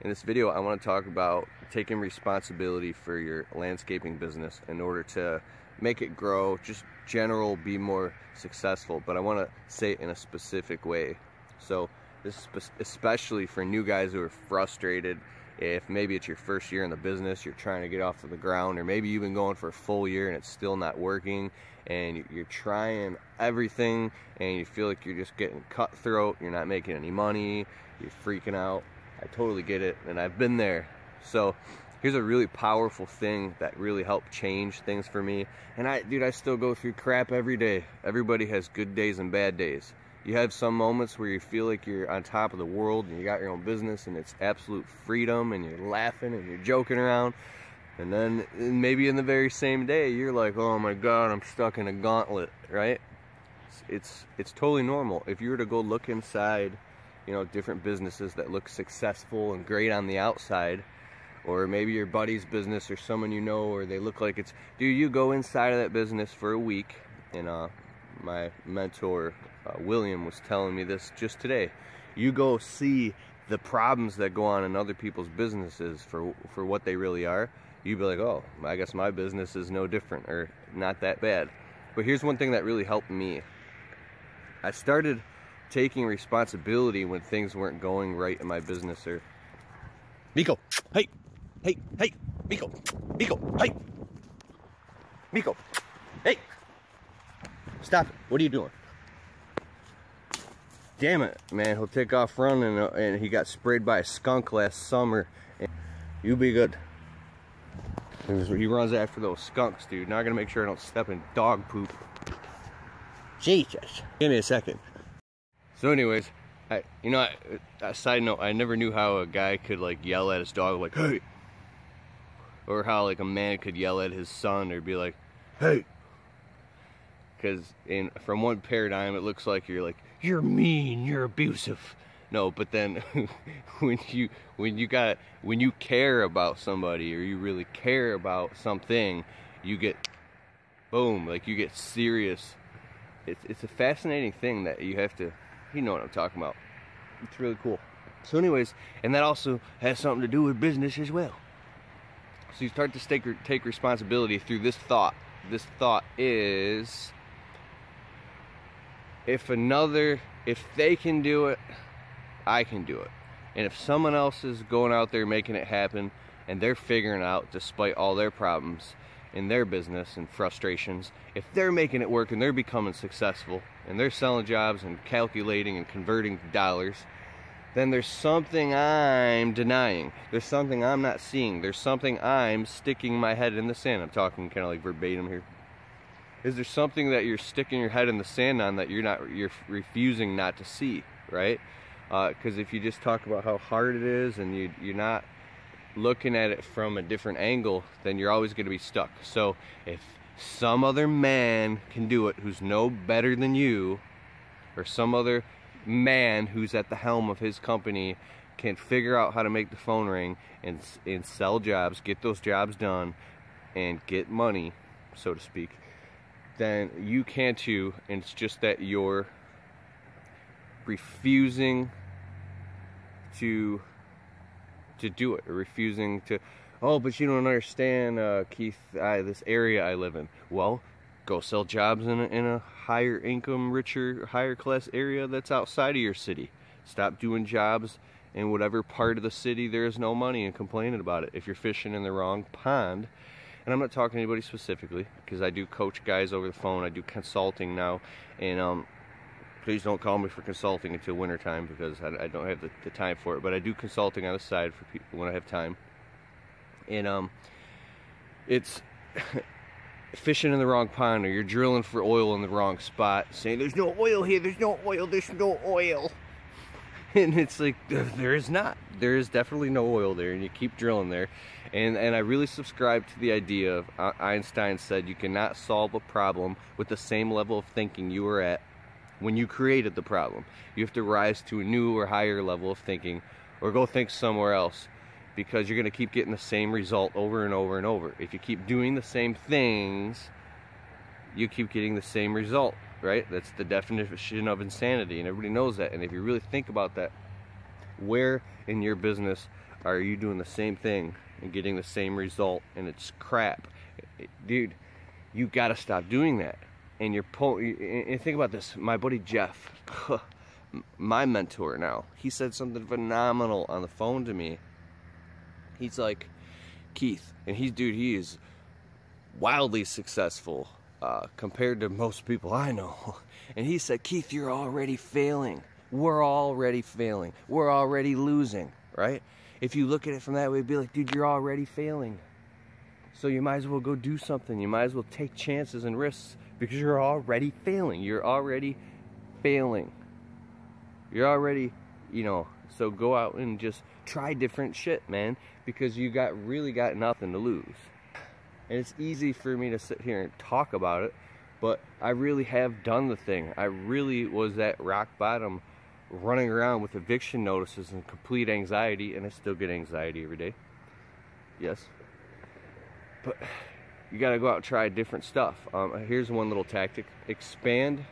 In this video, I want to talk about taking responsibility for your landscaping business in order to make it grow, just general, be more successful. But I want to say it in a specific way. So this is especially for new guys who are frustrated. If maybe it's your first year in the business, you're trying to get off of the ground, or maybe you've been going for a full year and it's still not working, and you're trying everything and you feel like you're just getting cutthroat, you're not making any money, you're freaking out. I totally get it, and I've been there. So here's a really powerful thing that really helped change things for me. And I still go through crap every day. Everybody has good days and bad days. You have some moments where you feel like you're on top of the world and you got your own business and it's absolute freedom and you're laughing and you're joking around. And then maybe in the very same day you're like, oh my God, I'm stuck in a gauntlet, right? It's totally normal. If you were to go look inside, you know, different businesses that look successful and great on the outside, or maybe your buddy's business or someone you know, or they look like it's, dude, you go inside of that business for a week, and my mentor William was telling me this just today. You go see the problems that go on in other people's businesses for what they really are. You'd be like, oh, I guess my business is no different, or not that bad. But here's one thing that really helped me. I started taking responsibility when things weren't going right in my business. Or Miko, hey, Miko, hey, Miko, hey, stop it, what are you doing? Damn it, man, he'll take off running, and he got sprayed by a skunk last summer. And you be good. He runs after those skunks, dude. Now I gotta make sure I don't step in dog poop. Jesus, give me a second. So anyways, a side note, I never knew how a guy could like yell at his dog like, hey, or how like a man could yell at his son or be like, hey, because from one paradigm it looks like you're mean, you're abusive. No, but then when you care about somebody, or you really care about something, you get boom, like you get serious. It's a fascinating thing that you have to, you know what I'm talking about. It's really cool. So anyways, and that also has something to do with business as well. So you start to take responsibility through this thought. This thought is, if they can do it, I can do it. And if someone else is going out there making it happen, and they're figuring it out despite all their problems in their business and frustrations, if they're making it work and they're becoming successful and they're selling jobs and calculating and converting dollars, then there's something I'm denying. There's something I'm not seeing. There's something I'm sticking my head in the sand. I'm talking kind of like verbatim here. Is there something that you're sticking your head in the sand on that you're refusing not to see, right? Because if you just talk about how hard it is and you're not looking at it from a different angle, then you're always going to be stuck. So if some other man can do it who's no better than you, or some other man who's at the helm of his company can figure out how to make the phone ring and sell jobs, get those jobs done, and get money, so to speak, then you can too. And it's just that you're refusing to do it, or refusing to, oh, but you don't understand, Keith, this area I live in. Well, go sell jobs in a higher income, richer, higher class area that's outside of your city. Stop doing jobs in whatever part of the city there is no money and complaining about it if you're fishing in the wrong pond. And I'm not talking to anybody specifically, because I do coach guys over the phone. I do consulting now, and please don't call me for consulting until wintertime, because I don't have the time for it. But I do consulting on the side for people when I have time. And it's fishing in the wrong pond, or you're drilling for oil in the wrong spot, saying there's no oil here, there's no oil. And it's like, there is not. There is definitely no oil there, and you keep drilling there. And I really subscribe to the idea of, Einstein said, you cannot solve a problem with the same level of thinking you were at when you created the problem. You have to rise to a new or higher level of thinking, or go think somewhere else, because you're going to keep getting the same result over and over and over. If you keep doing the same things, you keep getting the same result, right? That's the definition of insanity, and everybody knows that. And if you really think about that, where in your business are you doing the same thing and getting the same result and it's crap? Dude, you gotta stop doing that. And and think about this. My buddy Jeff, my mentor now, he said something phenomenal on the phone to me. He's like, Keith, and he is wildly successful compared to most people I know. And he said, Keith, you're already failing. We're already failing. We're already losing, right? If you look at it from that way, it'd be like, dude, you're already failing. So you might as well go do something. You might as well take chances and risks because you're already failing. You're already failing. You're already, so go out and just try different shit, man, because you really got nothing to lose. And it's easy for me to sit here and talk about it, but I really have done the thing. I really was at rock bottom, running around with eviction notices and complete anxiety, and I still get anxiety every day. Yes. But you got to go out and try different stuff. Here's one little tactic. Expand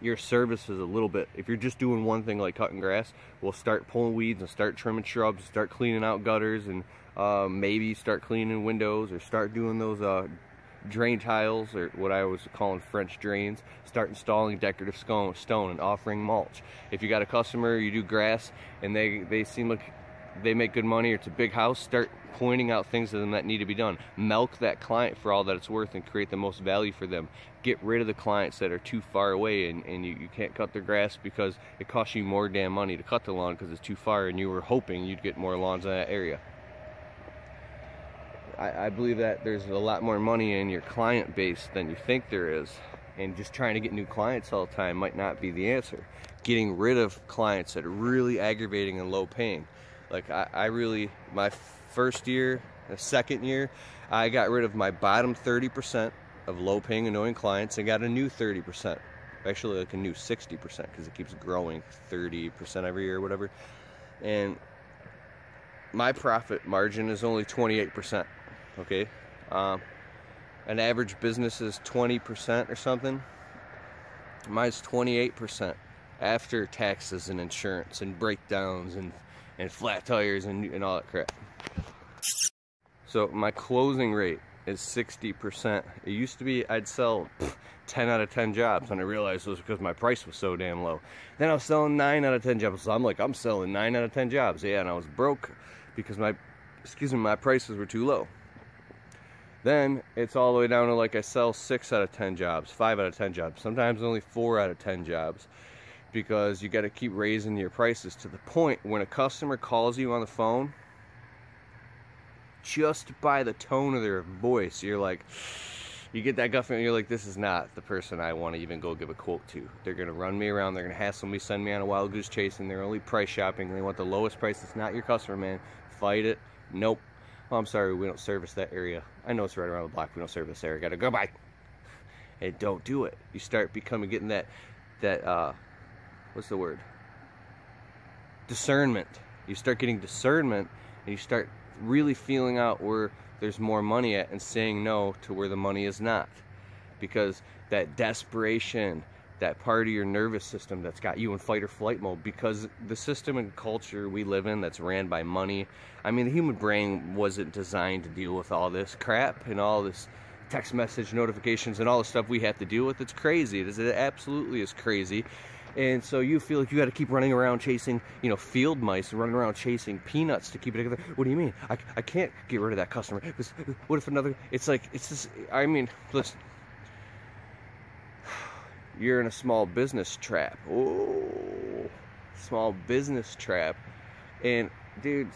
your services a little bit. If you're just doing one thing like cutting grass, we'll start pulling weeds and start trimming shrubs, start cleaning out gutters, and maybe start cleaning windows, or start doing those drain tiles, or what I was calling French drains. Start installing decorative stone and offering mulch. If you got a customer, you do grass, and they seem like they make good money, or it's a big house, start pointing out things to them that need to be done. Milk that client for all that it's worth and create the most value for them. Get rid of the clients that are too far away and you can't cut their grass because it costs you more damn money to cut the lawn because it's too far, and you were hoping you'd get more lawns in that area. I believe that there's a lot more money in your client base than you think there is, and just trying to get new clients all the time might not be the answer. Getting rid of clients that are really aggravating and low paying. Like my first year, the second year, I got rid of my bottom 30% of low paying annoying clients and got a new 30%. Actually like a new 60% because it keeps growing 30% every year or whatever. And my profit margin is only 28%. Okay, an average business is 20% or something. Mine's 28% after taxes and insurance and breakdowns and flat tires and all that crap. So my closing rate is 60%. It used to be I'd sell 10 out of 10 jobs, and I realized it was because my price was so damn low. Then I was selling 9 out of 10 jobs. So I'm selling 9 out of 10 jobs. Yeah, and I was broke because my prices were too low. Then it's all the way down to like I sell 6 out of 10 jobs, 5 out of 10 jobs, sometimes only 4 out of 10 jobs, because you got to keep raising your prices to the point when a customer calls you on the phone, just by the tone of their voice, you're like, you get that gut feeling, you're like, this is not the person I want to even go give a quote to. They're going to run me around, they're going to hassle me, send me on a wild goose chase, and they're only price shopping, they want the lowest price. It's not your customer, man. Fight it. Nope. Oh, I'm sorry, we don't service that area. I know it's right around the block. We don't service this area. Gotta go by. And don't do it. You start getting that what's the word? Discernment. You start getting discernment, and you start really feeling out where there's more money at and saying no to where the money is not. Because that desperation, that part of your nervous system that's got you in fight or flight mode, because the system and culture we live in that's ran by money. I mean, the human brain wasn't designed to deal with all this crap and all this text message notifications and all the stuff we have to deal with. It's crazy. It absolutely is crazy. And so you feel like you got to keep running around chasing, field mice, and running around chasing peanuts to keep it together. What do you mean? I can't get rid of that customer. What if another? It's just. I mean, listen. You're in a small business trap. Oh, small business trap. And dude,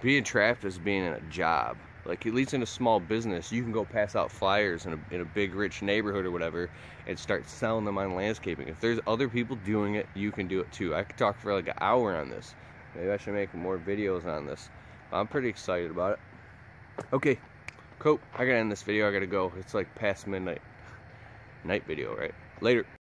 being trapped is being in a job. Like, at least in a small business, you can go pass out flyers in a big rich neighborhood or whatever and start selling them on landscaping. If there's other people doing it, you can do it too. I could talk for like an hour on this. Maybe I should make more videos on this. I'm pretty excited about it. Okay, cool. I gotta end this video. I gotta go. It's like past midnight. Night video, right? Later.